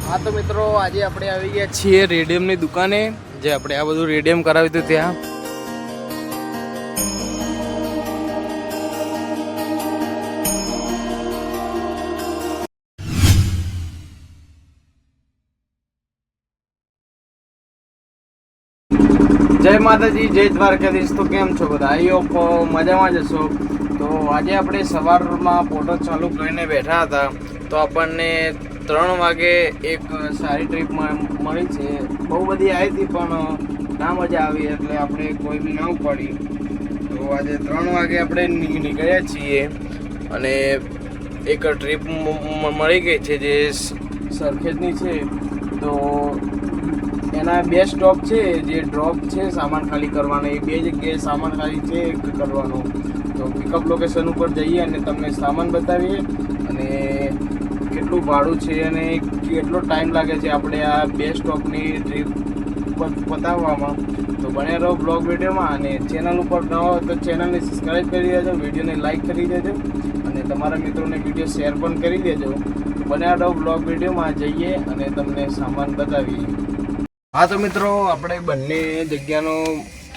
हाँ तो मित्रों आज આપણે આવી ગયા છીએ રેડિયમની દુકાને જે આપણે આ બધું રેડિયમ કરાવ્યું હતું ત્યાં। જય માતાજી જય દ્વારકાધીશ। તો કેમ છો બધા? આઈ હોપ મજામાં જ હશો। તો આજે આપણે સવારમાં ફોટો ચાલુ કરીને બેઠા હતા તો આપણને 3 વાગે એક સારી ટ્રીપ મળી છે। બહુ બધી આવી હતી પણ ના મજા આવી એટલે આપણે કોઈ બી ના પડી। તો આજે 3 વાગે આપણે નીકળ્યા છીએ અને એક ટ્રીપ મળી ગઈ છે જે સરખેજની છે। તો એના 2 સ્ટોપ છે, જે ડ્રોપ છે સામાન ખાલી કરવાનો, એ 2 જગ્યાએ સામાન ખાલી છે કરવાનો। તો પિકઅપ લોકેશન ઉપર જઈએ અને તમને સામાન બતાવીએ અને કેટલું ભાડું છે અને કેટલો ટાઈમ લાગે છે આપણે આ 2 સ્ટોપની ટ્રીપ પતાવવામાં। તો બન્યા રહો બ્લોગ વિડીયોમાં અને ચેનલ ઉપર ન હોય તો ચેનલને સબસ્ક્રાઈબ કરી દેજો, વિડીયોને લાઈક કરી દેજો અને તમારા મિત્રોને વિડીયો શેર પણ કરી દેજો। બન્યા રહો બ્લોગ વિડીયોમાં, જઈએ અને તમને સામાન બતાવીએ। हाँ तो मित्रों આપણે બંને જગ્યાનો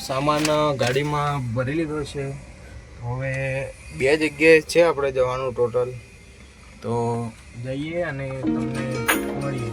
સામાન ગાડીમાં ભરી લીધો છે। હવે 2 જગ્યાએ છે આપણે જવાનું ટોટલ। તો જઈએ અને તમને મળીએ।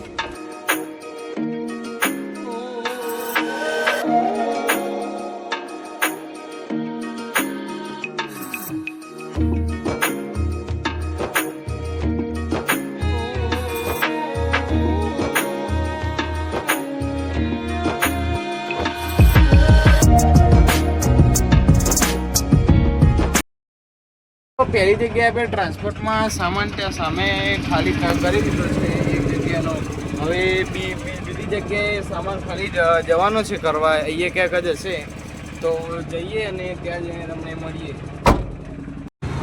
પહેલી જગ્યાએ આપણે ટ્રાન્સપોર્ટમાં સામાન ત્યાં સામે ખાલી કરી દીધો છે એક જગ્યાનો। હવે બીજી જગ્યાએ સામાન ખાલી જવાનો છે કરવા, અહીંયા ક્યાંક જ હશે। તો જઈએ અને ત્યાં જઈને તમને મળીએ।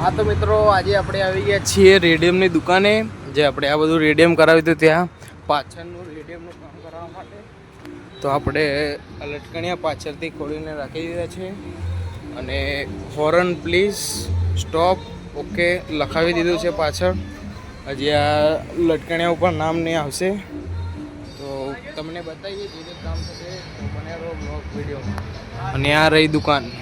હા તો મિત્રો આજે આપણે આવી ગયા છીએ રેડિયમની દુકાને જે આપણે આ બધું રેડિયમ કરાવ્યું હતું ત્યાં પાછળનું રેડિયમનું કામ કરાવવા માટે। તો આપણે લટકણિયા પાછળથી ખોલીને રાખી દીધા છે અને હોર્ન પ્લીઝ સ્ટોપ ઓકે લખાવી દીધું છે પાછળ। હજી આ લટકણિયા ઉપર નામ નહીં આવશે તો તમને બતાવીએ જે જે કામ થશે તો બને રહો બ્લોગ વિડીયોમાં। અને આ રહી દુકાન।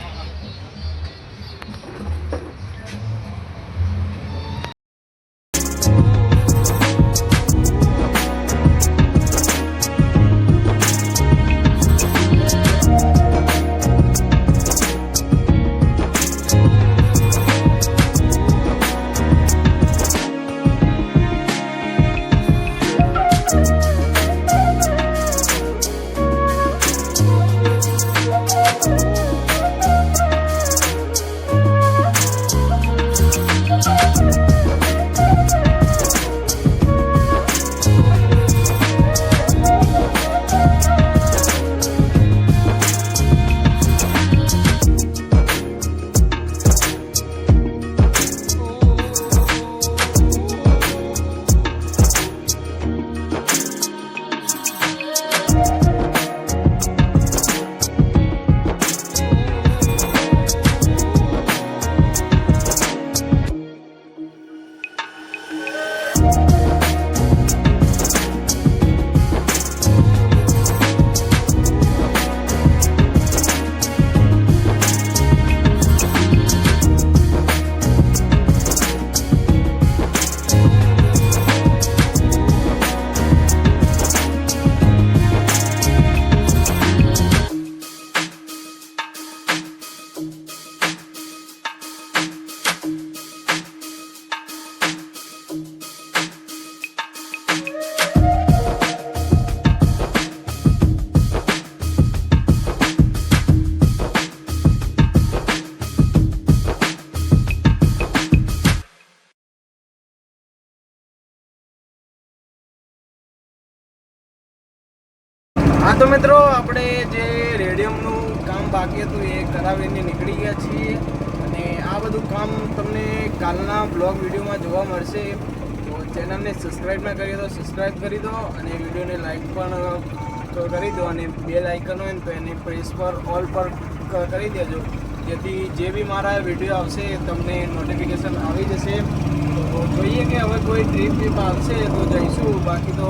हाँ तो मित्रों આપણે જે રેડિયમનું કામ બાકી હતું એ કરાવીને નીકળી ગયા છીએ અને આ બધું કામ તમને કાલના બ્લોગ વિડીયોમાં જોવા મળશે। તો ચેનલને સબસ્ક્રાઈબ ના કરી તો સબસ્ક્રાઈબ કરી દો અને વિડીયોને લાઈક પણ કરી દો અને બેલ આઇકન હોય ને તો એને પ્રેસ પર ઓલ પર કરી દેજો જેથી જે બી મારા વિડીયો આવશે તમને નોટિફિકેશન આવી જશે। તો જોઈએ કે હવે કોઈ ટ્રીપ આવશે તો જઈશું, બાકી તો